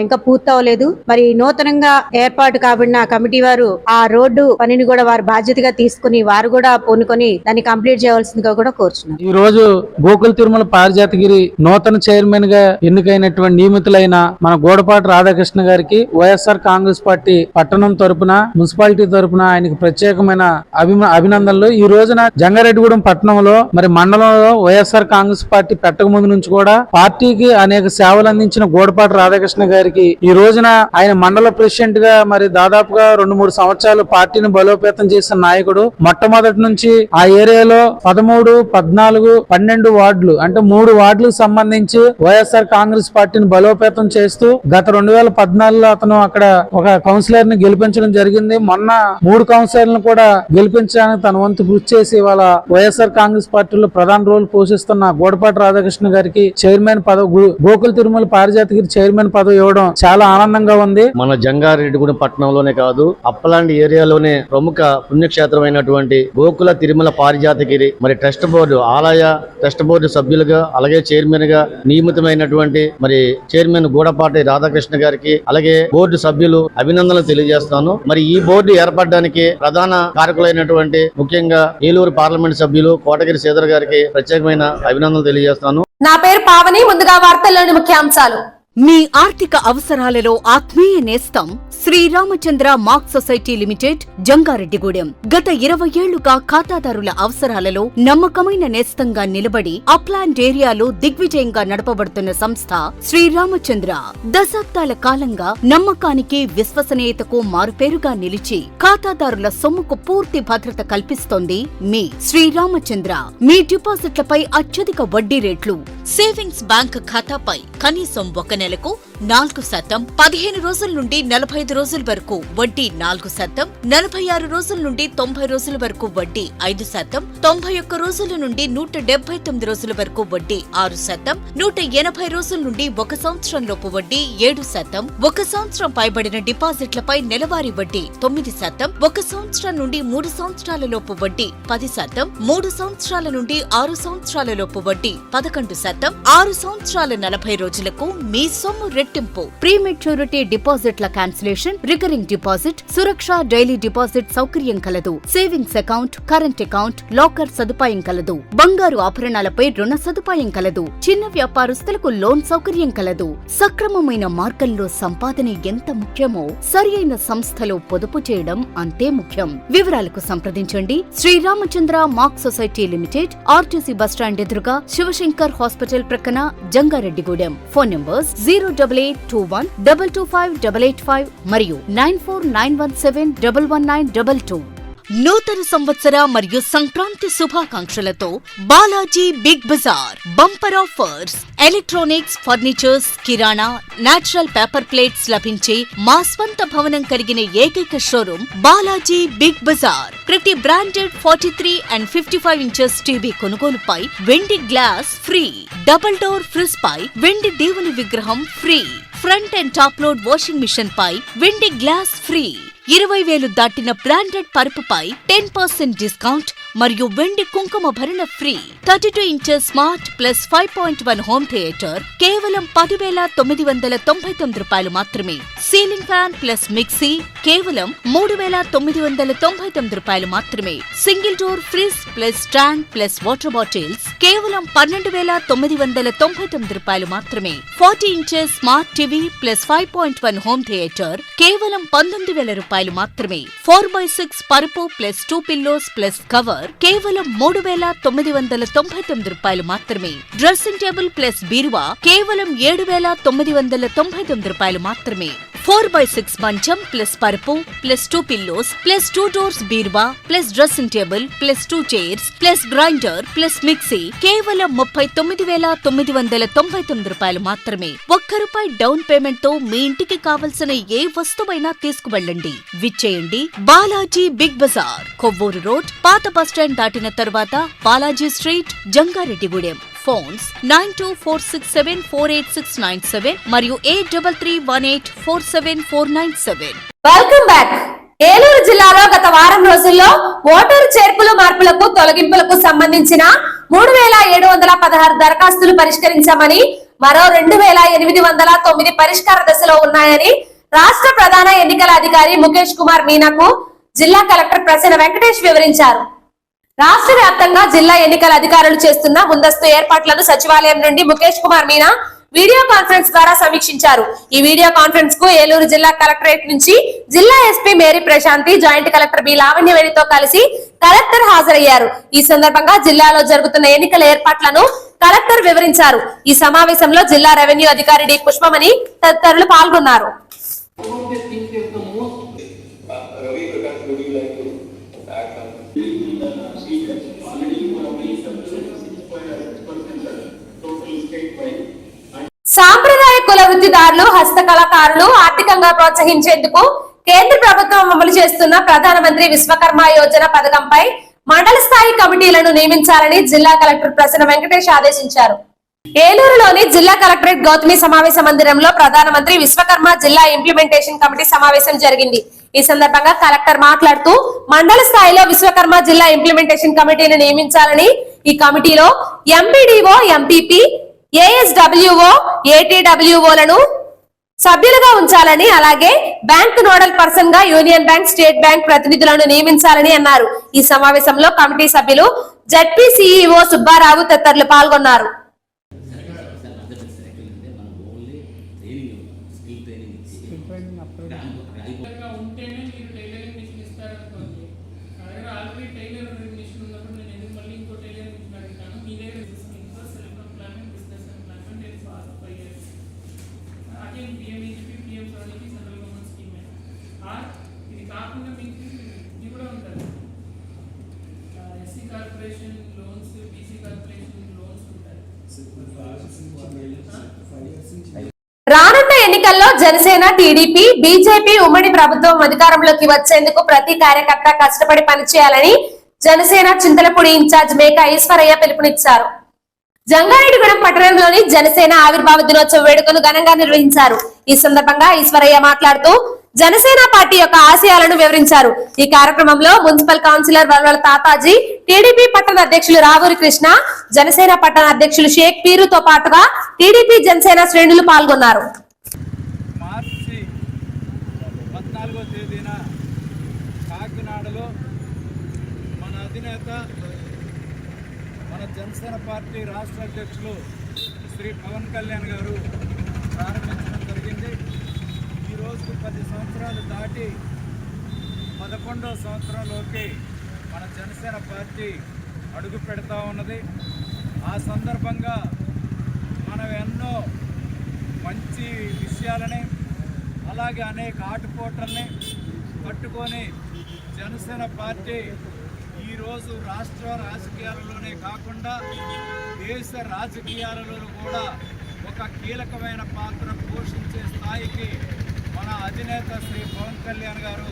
ఇంకా పూర్తవలేదు. మరి నూతనంగా ఏర్పాటు కాబడిన కమిటీ వారు ఆ రోడ్డు పనిని కూడా వారు బాధ్యతగా తీసుకుని వారు కూడా పూనుకొని దాన్ని కంప్లీట్ చేయవలసిందిగా కూడా కోరుచున్నాం. ఈ రోజు గోకుల తిరుమల పారిజాతగిరి నూతన చైర్మన్ గా ఎన్నికైనటువంటి నియమితులైన మన గోడపాటి రాధాకృష్ణ గారికి వైఎస్ఆర్ కాంగ్రెస్ పార్టీ పట్టణం తరపున, మున్సిపాలిటీ తరపున ఆయనకు ప్రత్యేకమైన అభినందనలు. ఈ రోజున జంగారెడ్డిగూడెం పట్టణంలో మరి మండలంలో వైఎస్ఆర్ కాంగ్రెస్ పార్టీ పెట్టక ముందు నుంచి కూడా పార్టీకి అనేక సేవలు అందించిన గోడపాటి రాధాకృష్ణ గారికి ఈ రోజున ఆయన మండల ప్రెసిడెంట్ గా మరి దాదాపుగా 2-3 సంవత్సరాలు పార్టీని బలోపేతం చేసిన నాయకుడు. మొట్టమొదటి నుంచి ఆ ఏరియాలో 13, 14, 12 వార్డులు అంటే 3 వార్డులకు సంబంధించి వైఎస్ఆర్ కాంగ్రెస్ పార్టీని బలోపేతం చేస్తూ గత 2014లో అతను అక్కడ ఒక కౌన్సిలర్ ని గెలిపించడం జరిగింది. జరిగింది. మొన్న 3 కౌన్సిలర్లను కూడా గెలిపించడానికి తన వంతు కృషి చేసి ఇవాళ వైఎస్ఆర్ కాంగ్రెస్ పార్టీలో ప్రధాన రోల్ పోషిస్తున్న గోడపాటి రాధాకృష్ణ గారికి చైర్మన్ పదవి, గోకుల తిరుమల పారిజాతగిరి చైర్మన్ పదవి ఇవ్వడం చాలా ఆనందంగా ఉంది. మన జంగారెడ్డిగూడెం పట్టణంలోనే కాదు, అప్పలాంటి ఏరియాలోనే ప్రముఖ పుణ్యక్షేత్రమైనటువంటి గోకుల తిరుమల పారిజాతగిరి మరి ట్రస్ట్ బోర్డు, ఆలయ ట్రస్ట్ బోర్డు సభ్యులుగా అలాగే చైర్మన్ గా నియమితమైనటువంటి మరి చైర్మన్ గోడపాటి రాధాకృష్ణ గారికి అలాగే బోర్డు సభ్యులు అభినందనలు తెలియజేస్తాను. మరి ఈ బోర్డు ఏర్పడడానికి ప్రధాన కారకులైనటువంటి ముఖ్యంగా ఏలూరు పార్లమెంట్ సభ్యులు కోటగిరి శ్రీధర్ గారికి ప్రత్యేకమైన అభినందనలు తెలియజేస్తాను. నా పేరు పావని. ముందుగా వార్తల్లోని ముఖ్యాంశాలు. మీ ఆర్థిక అవసరాలలో ఆత్మీయ నేస్తం Sriramachandra mark society limited, Jangareddygudem. గత 20 ఏళ్లుగా ఖాతాదారుల అవసరాలలో నమ్మకమైన నేస్తంగా నిలబడి అప్లాండ్ ఏరియాలో దిగ్విజయంగా నడపబడుతున్న సంస్థ శ్రీరామచంద్ర. దశాబ్దాల కాలంగా నమ్మకానికి, విశ్వసనీయతకు మారుపేరుగా నిలిచి ఖాతాదారుల సొమ్ముకు పూర్తి భద్రత కల్పిస్తోంది మీ శ్రీరామచంద్ర. మీ డిపాజిట్లపై అత్యధిక వడ్డీ రేట్లు, సేవింగ్స్ బ్యాంక్ ఖాతాపై కనీసం 1 నెలకు 4%, 15 రోజుల నుండి 45 రోజుల వరకు వడ్డీ 4%, 46 రోజుల నుండి 90 రోజుల వరకు వడ్డీ 5%, 91 రోజుల నుండి 179 రోజుల వరకు వడ్డీ 6%, 180 రోజుల నుండి 1 సంవత్సరం లోపు వడ్డీ 7%, 1 సంవత్సరం పైబడిన డిపాజిట్లపై నెలవారీ వడ్డీ 9%, 1 సంవత్సరం నుండి 3 సంవత్సరాల లోపు వడ్డీ 10%, 3 సంవత్సరాల నుండి 6 సంవత్సరాల లోపు వడ్డీ 11%, 6 సంవత్సరాల 40 రోజులకు మీ సొమ్ము రెట్టింపు. ప్రీ మెచ్యూరిటీ డిపాజిట్ల క్యాన్సిలేషన్, రికరింగ్ డిపాజిట్, సురక్ష డైలీ డిపాజిట్ సౌకర్యం కలదు. Savings account, current account, locker సదుపాయం కలదు. బంగారు ఆభరణాలపై రుణ సదుపాయం కలదు. చిన్న వ్యాపారస్తులకు లోన్ సౌకర్యం కలదు. సక్రమమైన మార్గంలో సంపాదన ఎంత ముఖ్యమో సరియైన సంస్థలో పొదుపు చేయడం అంతే ముఖ్యం. వివరాలకు సంప్రదించండి. Sriramachandra mark society limited, RTC bus stand ఎదురుగా, శివశంకర్ హాస్పిటల్ ప్రక్కన, జంగారెడ్డిగూడెం. ఫోన్ నంబర్స్ 08821 225 885 మరియు 94917 11922. నూతన సంవత్సర మరియు సంక్రాంతి శుభాకాంక్షలతో Balaji big bazaar bumper offers. Electronics, furnitures, కిరాణా, నేచురల్ పేపర్ ప్లేట్స్ లభించే మా స్వంత భవనం కలిగిన ఏకైక షోరూమ్ బాలాజీ బిగ్ బజార్. ప్రతి బ్రాండెడ్ 43 and 55 ఇంచెస్ టీవీ కొనుగోలుపై వెండి glass free. Double door fridge పై వెండి దేవుని విగ్రహం ఫ్రీ. Front and top load washing machine పై వెండి గ్లాస్ ఫ్రీ. 20,000 దాటిన బ్రాండెడ్ పరుపుపై 10% డిస్కౌంట్ మరియు వెండి కుంకుమ భరణ ఫ్రీ. 32 inches smart plus 5.1 home theatre కేవలం 10,999 రూపాయలు మాత్రమే. సీలింగ్ ఫ్యాన్ ప్లస్ మిక్సీ కేవలం 3,999 రూపాయలు మాత్రమే. Single door fridge plus stand plus water bottles కేవలం 12,999 రూపాయలు మాత్రమే. 40 inches smart TV plus 5.1 home theatre కేవలం 19,000 రూపాయలు మాత్రమే. 4x6 పరుపు ప్లస్ 2 పిల్లోస్ ప్లస్ కవర్ కేవలం 3,999 రూపాయలు మాత్రమే. డ్రెస్సింగ్ టేబుల్ ప్లస్ బీరువా కేవలం 7,999 రూపాయలు మాత్రమే. 4x6 మంచం ప్లస్ పరుపు ప్లస్ 2 పిల్లోస్ ప్లస్ 2 డోర్స్ బీరువా plus dressing table plus 2 chairs plus grinder plus mixie కేవలం 39,999 రూపాయలు మాత్రమే. ₹1 డౌన్ పేమెంట్ తో మీ ఇంటికి కావలసిన ఏ వస్తువైనా తీసుకువెళ్ళండి. విచ్చేయండి బాలాజీ బిగ్ బజార్, కొవ్వూరు రోడ్, పాత బస్టాండ్ దాటిన తర్వాత బాలాజీ స్ట్రీట్, జంగారెడ్డిగూడెం. ఫోన్స్ 9246748697 మరియు 8331847497. Welcome back. ఏలూరు జిల్లాలో గత వారం రోజుల్లో ఓటరు చేర్పులు, మార్పులకు, తొలగింపులకు సంబంధించిన 3,716 దరఖాస్తులు పరిష్కరించామని, మరో 2,809 పరిష్కార దశలో ఉన్నాయని రాష్ట్ర ప్రధాన ఎన్నికల అధికారి ముఖేష్ కుమార్ మీనాకు జిల్లా కలెక్టర్ ప్రసన్న వెంకటేష్ వివరించారు. రాష్ట్ర వ్యాప్తంగా జిల్లా ఎన్నికల అధికారులు చేస్తున్న ముందస్తు ఏర్పాట్లను సచివాలయం నుండి ముఖేష్ కుమార్ మీనా వీడియో కాన్ఫరెన్స్ ద్వారా సమీక్షించారు. ఈ వీడియో కాన్ఫరెన్స్ కు ఏలూరు జిల్లా కలెక్టరేట్ నుంచి జిల్లా SP Mary Prashanthi, joint collector B లావణ్యవేణితో కలిసి కలెక్టర్ హాజరయ్యారు. ఈ సందర్భంగా జిల్లాలో జరుగుతున్న ఎన్నికల ఏర్పాట్లను కలెక్టర్ వివరించారు. ఈ సమావేశంలో జిల్లా రెవెన్యూ అధికారి డి పుష్పమణి తదితరులు పాల్గొన్నారు. సాంప్రదాయ కుల వృత్తిదారులు, హస్తకళాకారులు ఆర్థికంగా ప్రోత్సహించేందుకు కేంద్ర ప్రభుత్వం అమలు చేస్తున్న ప్రధానమంత్రి విశ్వకర్మ యోజన పథకంపై మండల స్థాయి కమిటీలను నియమించాలని జిల్లా కలెక్టర్ ప్రసన్న వెంకటేష్ ఆదేశించారు. ఏలూరులోని జిల్లా కలెక్టరేట్ గౌతమి సమావేశ మందిరంలో ప్రధానమంత్రి విశ్వకర్మ జిల్లా ఇంప్లిమెంటేషన్ కమిటీ సమావేశం జరిగింది. ఈ సందర్భంగా కలెక్టర్ మాట్లాడుతూ మండల స్థాయిలో విశ్వకర్మ జిల్లా ఇంప్లిమెంటేషన్ కమిటీని నియమించాలని, ఈ కమిటీలో ఎంపీడీఓ, ఎంపీపీ, ఏఎస్డబ్ల్యూఓ, ఏటీడబ్ల్యూఓలను సభ్యులుగా ఉంచాలని, అలాగే బ్యాంక్ నోడల్ పర్సన్ గా యూనియన్ బ్యాంక్, స్టేట్ బ్యాంక్ ప్రతినిధులను నియమించాలని అన్నారు. ఈ సమావేశంలో కమిటీ సభ్యులు జడ్పీ సిఇఓ సుబ్బారావు తదితరులు పాల్గొన్నారు. రానున్న ఎన్నికల్లో జనసేన, టీడీపీ, బీజేపీ ఉమ్మడి ప్రభుత్వం అధికారంలోకి వచ్చేందుకు ప్రతి కార్యకర్త కష్టపడి పనిచేయాలని జనసేన చింతలపూడి ఇన్ఛార్జ్ మేకా ఈశ్వరయ్య పిలుపునిచ్చారు. జంగారెడ్డిగూడెం పట్టణంలోని జనసేన ఆవిర్భావ దినోత్సవ వేడుకను ఘనంగా నిర్వహించారు. ఈ సందర్భంగా ఈశ్వరయ్య మాట్లాడుతూ జనసేన పార్టీ యొక్క ఆశయాలను వివరించారు. ఈ కార్యక్రమంలో municipal councillor Valvala Tataji, TDP పట్టణ అధ్యక్షులు రావూరి కృష్ణ, జనసేన పట్టణ అధ్యక్షులు షేక్ పీరుతో పాటుగా టీడీపీ జనసేన శ్రేణులు పాల్గొన్నారు. మార్చి 14వ తేదీన కాకినాడలో మన అధినేత, మన జనసేన పార్టీ రాష్ట్ర అధ్యక్షులు శ్రీ పవన్ కళ్యాణ్ గారు ప్రారంభించడం జరిగింది. ఈ రోజుకు 10 సంవత్సరాలు దాటి 11వ సంవత్సరంలోకి మన జనసేన పార్టీ అడుగు పెడతా ఉన్నది. ఆ సందర్భంగా మనం ఎన్నో మంచి విషయాలని, అలాగే అనేక ఆటుపోట్లని పట్టుకొని జనసేన పార్టీ ఈరోజు రాష్ట్ర రాజకీయాలలోనే కాకుండా దేశ రాజకీయాలలో కూడా ఒక కీలకమైన పాత్ర పోషించే స్థాయికి మన అధినేత శ్రీ పవన్ కళ్యాణ్ గారు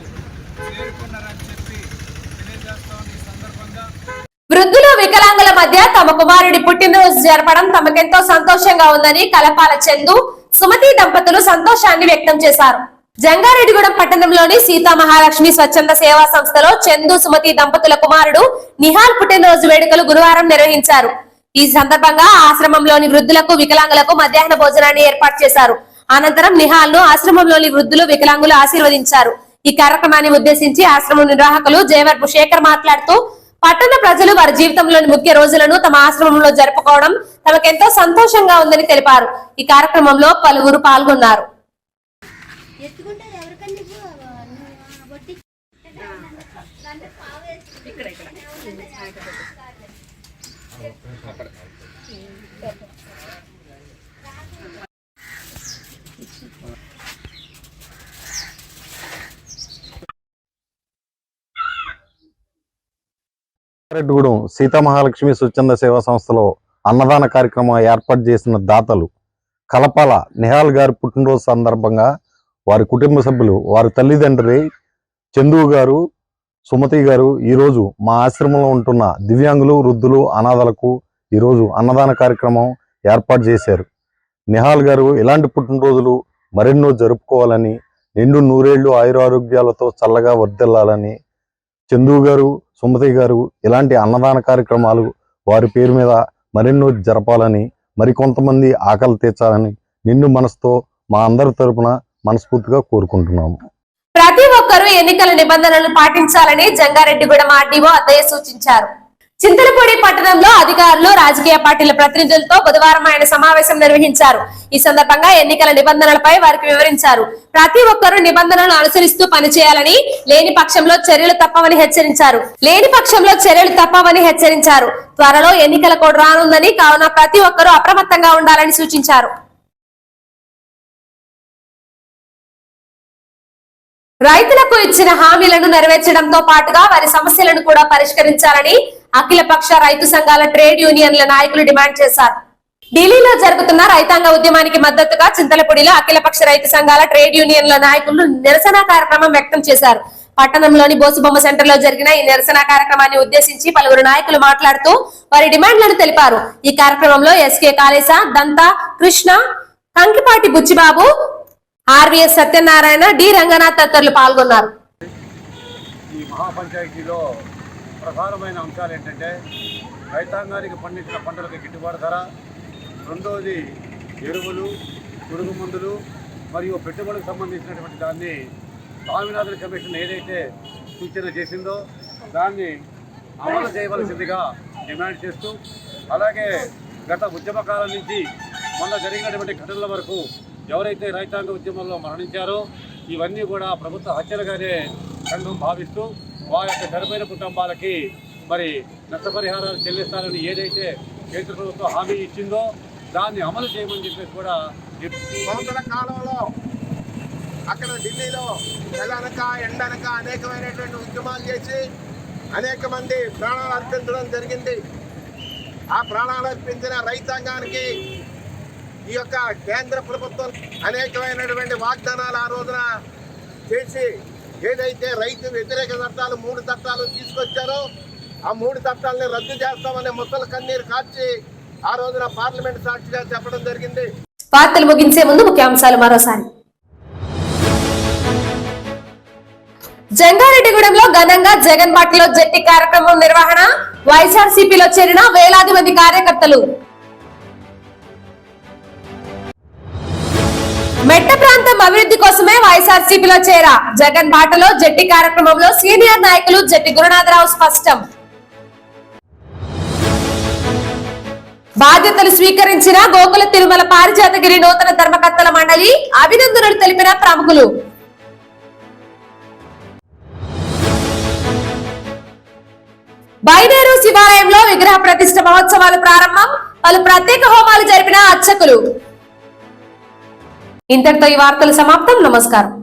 చేరుకున్నారని చెప్పి తెలియజేస్తాం. ఈ సందర్భంగా వృద్ధులు, వికలాంగుల మధ్య తమ కుమారుడి పుట్టినరోజు జరపడం తమకెంతో సంతోషంగా ఉందని కలపాల చందు, సుమతి దంపతులు సంతోషాన్ని వ్యక్తం చేశారు. జంగారెడ్డిగూడెం పట్టణంలోని సీతా మహాలక్ష్మి స్వచ్ఛంద సేవా సంస్థలో చందు, సుమతి దంపతుల కుమారుడు నిహాల్ పుట్టినరోజు వేడుకలు గురువారం నిర్వహించారు. ఈ సందర్భంగా ఆశ్రమంలోని వృద్ధులకు, వికలాంగులకు మధ్యాహ్న భోజనాన్ని ఏర్పాటు చేశారు. అనంతరం నిహాల్ ను ఆశ్రమంలోని వృద్ధులు, వికలాంగులు ఆశీర్వదించారు. ఈ కార్యక్రమాన్ని ఉద్దేశించి ఆశ్రమం నిర్వాహకులు జయవర్పు శేఖర్ మాట్లాడుతూ పట్టణ ప్రజలు వారి జీవితంలోని ముఖ్య రోజులను తమ ఆశ్రమంలో జరుపుకోవడం తమకెంతో సంతోషంగా ఉందని తెలిపారు. ఈ కార్యక్రమంలో పలువురు పాల్గొన్నారు. రెడ్డిగూడెం సీతా మహాలక్ష్మి స్వచ్ఛంద సేవా సంస్థలో అన్నదాన కార్యక్రమం ఏర్పాటు చేసిన దాతలు కలపాల నిహాల్ గారి పుట్టినరోజు సందర్భంగా వారి కుటుంబ సభ్యులు, వారి తల్లిదండ్రి చందు గారు, సుమతి గారు ఈరోజు మా ఆశ్రమంలో ఉంటున్న దివ్యాంగులు, వృద్ధులు, అనాథలకు ఈరోజు అన్నదాన కార్యక్రమం ఏర్పాటు చేశారు. నిహాల్ గారు ఇలాంటి పుట్టినరోజులు మరెన్నో జరుపుకోవాలని, నిండు నూరేళ్లు ఆయురారోగ్యాలతో చల్లగా వర్ధిల్లాలని, చందు గారు, సుమతి గారు ఇలాంటి అన్నదాన కార్యక్రమాలు వారి పేరు మీద మరెన్నో జరపాలని, మరికొంతమంది ఆకలి తీర్చాలని నిండు మనసుతో మా అందరి తరపున మనస్ఫూర్తిగా కోరుకుంటున్నాము. ప్రతి ఒక్కరూ ఎన్నికల నిబంధనలను పాటించాలని జంగారెడ్డిగూడెం ఆర్డీఓ అద్దయ్య సూచించారు. చింతలపూడి పట్టణంలో అధికారులు, రాజకీయ పార్టీల ప్రతినిధులతో బుధవారం ఆయన సమావేశం నిర్వహించారు. ఈ సందర్భంగా ఎన్నికల నిబంధనలపై వారికి వివరించారు. ప్రతి ఒక్కరూ నిబంధనలను అనుసరిస్తూ పనిచేయాలని, లేని పక్షంలో చర్యలు తప్పవని హెచ్చరించారు. త్వరలో ఎన్నికల కోడ్ రానుందని, కావున ప్రతి ఒక్కరూ అప్రమత్తంగా ఉండాలని సూచించారు. రైతులకు ఇచ్చిన హామీలను నెరవేర్చడంతో పాటుగా వారి సమస్యలను కూడా పరిష్కరించాలని అఖిలపక్ష రైతు సంఘాల ట్రేడ్ యూనియన్ల నాయకులు డిమాండ్ చేశారు. ఢిల్లీలో జరుగుతున్న రైతాంగ ఉద్యమానికి మద్దతుగా చింతలపూడిలో అఖిలపక్ష రైతు సంఘాల ట్రేడ్ యూనియన్ల నాయకులు నిరసన కార్యక్రమం వ్యక్తం చేశారు. పట్టణంలోని బోసుబొమ్మ సెంటర్ లో జరిగిన ఈ నిరసన కార్యక్రమాన్ని ఉద్దేశించి పలువురు నాయకులు మాట్లాడుతూ వారి డిమాండ్లను తెలిపారు. ఈ కార్యక్రమంలో SK Kalesha, Danta Krishna, Kankipati Buchibabu, RVS Satyanarayana, D Ranganath తదితరులు పాల్గొన్నారు. ఈ మహాపంచాయతీలో ప్రధానమైన అంశాలు ఏంటంటే రైతాంగానికి పండించిన పంటలకు గిట్టుబాటు ధర, రెండోది ఎరువులు, పురుగు మందులు మరియు పెట్టుబడులకు సంబంధించినటువంటి దాన్ని స్వామినాథన్ కమిషన్ ఏదైతే సూచన చేసిందో దాన్ని అమలు చేయవలసిందిగా డిమాండ్ చేస్తూ, అలాగే గత ఉద్యమ కాలం నుంచి మొన్న జరిగినటువంటి ఘటనల వరకు ఎవరైతే రైతాంగ ఉద్యమంలో మరణించారో ఇవన్నీ కూడా ప్రభుత్వ హత్యలుగానే సంఘం భావిస్తూ వారి యొక్క చనిపోయిన కుటుంబాలకి మరి నష్టపరిహారాలు చెల్లిస్తారని ఏదైతే కేంద్ర ప్రభుత్వం హామీ ఇచ్చిందో దాన్ని అమలు చేయమని చెప్పేసి కూడా సంవత్సర కాలంలో అక్కడ ఢిల్లీలో నెలనక ఎండనక అనేకమైనటువంటి ఉద్యమాలు చేసి అనేక మంది ప్రాణాలు అర్పించడం జరిగింది. ఆ ప్రాణాలు అర్పించిన రైతాంగానికి ఈ యొక్క కేంద్ర ప్రభుత్వం అనేకమైనటువంటి వాగ్దానాలు ఆ రోజున చేసి ఏదైతే రైతు వ్యతిరేక చట్టాలు 3 చట్టాలు తీసుకొచ్చారో ఆ 3 చట్టాలని రద్దు చేస్తామనే ముసలి కన్నీరు కార్చి ఆ రోజున పార్లమెంట్ సాక్షిగా చెప్పడం జరిగింది. వార్తలు ముగించే ముందు ముఖ్యాంశాలు మరోసారి. జంగారెడ్డిగూడెంలో ఘనంగా జగన్ బాటలో జట్టి కార్యక్రమం నిర్వహణ, వైఎస్ఆర్సీపీలో చేరిన వేలాది మంది కార్యకర్తలు. మెట్ట ప్రాంతం అభివృద్ధి కోసమే వైఎస్ఆర్సీపీలో చేరా, జగన్ బాటలో జట్టి కార్యక్రమంలో సీనియర్ నాయకులు జట్టి గురునాథరావు స్పష్టం. బాధ్యతలు స్వీకరించిన గోకుల తిరుమల పారిజాతగిరి నూతన ధర్మకర్తల మండలి, అభినందనలు తెలిపిన ప్రముఖులు. బైనేరు శివాలయంలో విగ్రహ ప్రతిష్ఠ మహోత్సవాలు ప్రారంభం, పలు ప్రత్యేక హోమాలు జరిపిన అర్చకులు. ఇంతటితో ఈ వార్తలు సమాప్తం. నమస్కారం.